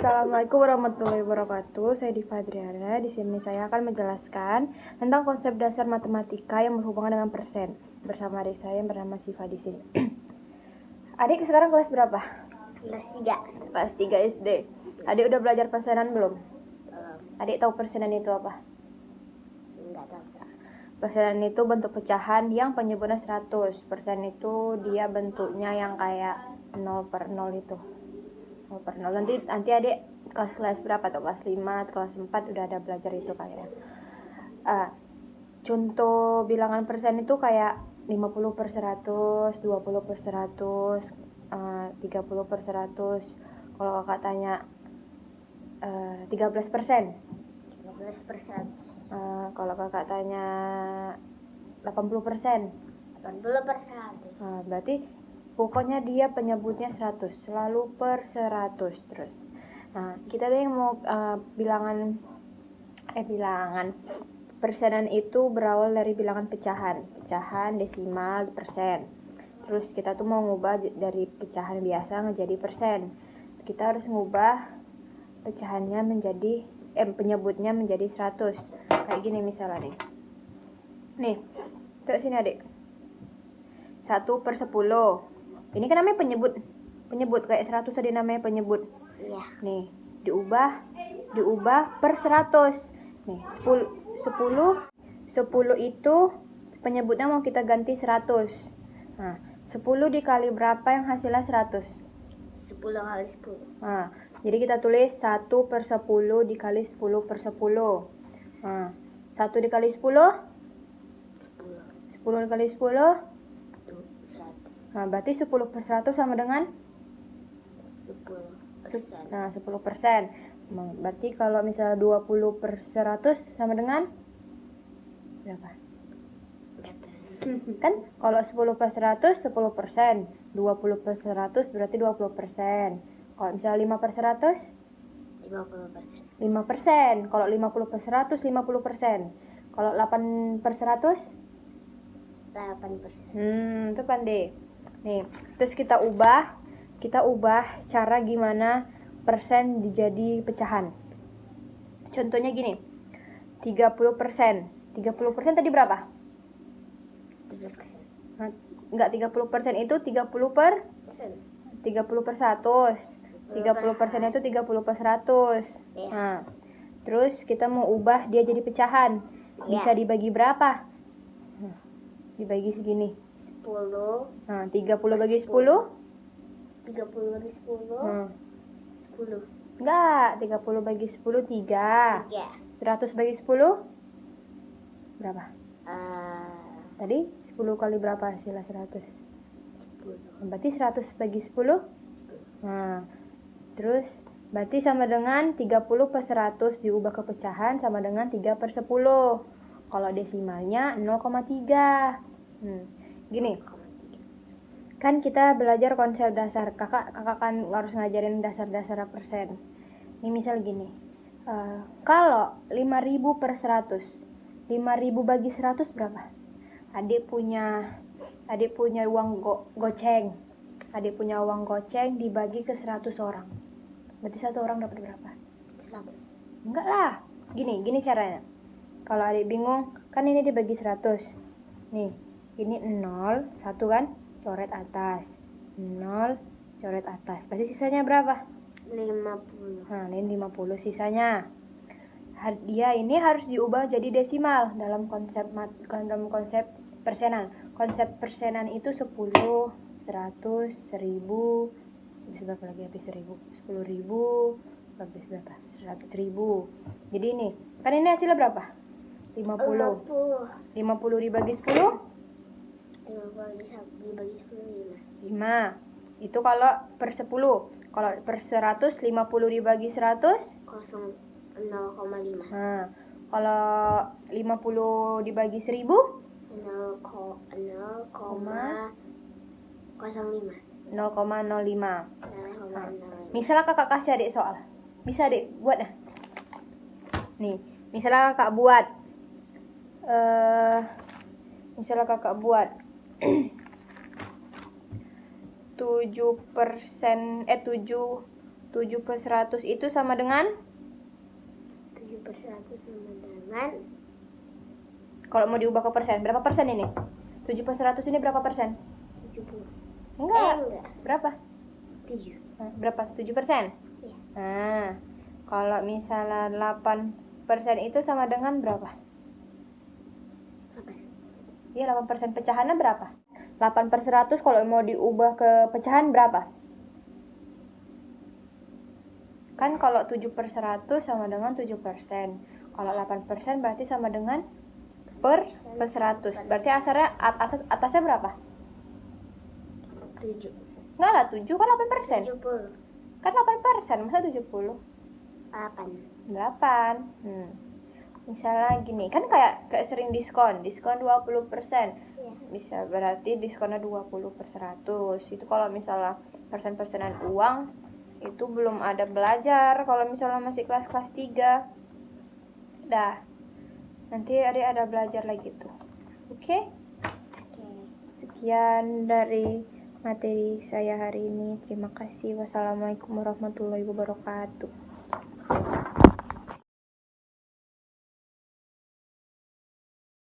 Assalamualaikum warahmatullahi wabarakatuh. Saya Diva Adriana. Di sini saya akan menjelaskan tentang konsep dasar matematika yang berhubungan dengan persen bersama adik saya yang bernama Siva di sini. Adik sekarang kelas berapa? Kelas 3. Kelas 3 SD. Adik udah belajar persenan belum? Belum. Adik tahu persenan itu apa? Enggak tahu. Persenan itu bentuk pecahan yang penyebutnya 100. Persen itu dia bentuknya yang kayak 0 per 0 itu. 0 per 0. Nanti adik kelas berapa tuh? Kelas 5, kelas 4 udah ada belajar itu kayaknya. Contoh bilangan persen itu kayak 50 per 100, 20 per 100, 30 per 100. Kalau kakak tanya 13%. 13%. Kalau kakak tanya 80%. 80%. Berarti pokoknya dia penyebutnya 100, selalu per 100 terus. Nah, kita tadi mau bilangan persenan itu berawal dari bilangan pecahan, desimal, persen. Terus kita tuh mau ngubah dari pecahan biasa menjadi persen. Kita harus ngubah pecahannya menjadi penyebutnya menjadi 100. Kayak gini misalnya nih. Nih, tuh sini adik. 1 per 10. Ini kan namanya penyebut kayak 100 tadi namanya penyebut. Iya. Nih, diubah per 100. Nih, 10 itu penyebutnya mau kita ganti 100. Nah, 10 dikali berapa yang hasilnya 100? 10 kali 10. Nah, jadi kita tulis 1 per 10 dikali 10 per 10. Nah, 1 dikali 10? 10 dikali 10? 100. Nah, berarti 10 per 100 sama dengan? 10%. Nah, 10%. Berarti kalau misalnya 20 per 100 sama dengan? Berapa? Kan kalau 10 per 100, 10%. 20 per 100 berarti 20%. Kalau misalnya 5 per 100? 50%. 5%. Kalau 50 per 100, 50%. Kalau 8 per 100? 8%. Itu pandai. Nih, terus kita ubah cara gimana persen jadi pecahan. Contohnya gini. 30%. 30% tadi berapa? 3%. Nah, enggak, 30% itu 30 per 30 per 100. 30% itu 30 per 100. Iya. Nah, terus kita mau ubah dia jadi pecahan. Bisa Iya. dibagi berapa? Dibagi segini. 10. Nah, 30 bagi 10? 30 bagi 10. 10. Enggak, 30 bagi 10 3. 100 bagi 10 berapa? Tadi 10 kali berapa hasilnya 100? 10. Berarti 100 bagi 10? Nah, terus berarti sama dengan 30 per 100 diubah ke pecahan sama dengan 3 per 10. Kalau desimalnya 0,3. Gini. Kan kita belajar konsep dasar. Kakak kan harus ngajarin dasar-dasar persen. Ini misal gini. Kalau 5.000 per 100. 5.000 bagi 100 berapa? Adik punya uang goceng. Adik punya uang goceng dibagi ke 100 orang. Berarti satu orang dapat berapa? 100. Enggak lah. Gini caranya. Kalau adik bingung, kan ini dibagi 100. Nih, ini 0, 1 kan? Coret atas. 0, coret atas. Berarti sisanya berapa? 50. Nah, ini 50 sisanya. Dia ini harus diubah jadi desimal dalam konsep persenan. Konsep persenan itu 10, 100, 1000, habis berapa lagi habis 1000? 10.000, habis berapa? 100.000. Jadi ini, kan ini hasilnya berapa? 50. 50 dibagi 10? 50 dibagi 10 5. Itu kalau per 10. Kalau per 100, 50 dibagi 100? 0,5. Nah, kalau 50 dibagi 1000? 0,05. Misalnya kakak kasih adik soal. Bisa adik buat dah. Nih, misalnya kakak buat 7% 7 7 per 100 itu sama dengan? 7 per 100 sama dengan Kalau mau diubah ke persen, berapa persen ini? 7 per 100 ini berapa persen? 70. Enggak. Enggak. Berapa? 7. Nah, berapa? 7%? Iya. Nah, kalau misalnya 8% itu sama dengan berapa? 8. Iya, 8% pecahannya berapa? 8 per 100 kalau mau diubah ke pecahan berapa? Kan kalau 7 per 100 sama dengan 7%. Kalau 8% berarti sama dengan per 100. Berarti atasnya berapa? 7. Enggak lah, 7 kan 8%. 70. Kan 8%, masa 70? 8. 8. Misalnya gini, kan kayak sering diskon 20%. Iya. Bisa berarti diskonnya 20 per 100. Itu kalau misalnya persen-persenan uang, itu belum ada belajar kalau misalnya masih kelas 3. Dah, nanti adik ada belajar lagi tuh. Oke? Oke. Sekian dari materi saya hari ini. Terima kasih. Wassalamualaikum warahmatullahi wabarakatuh.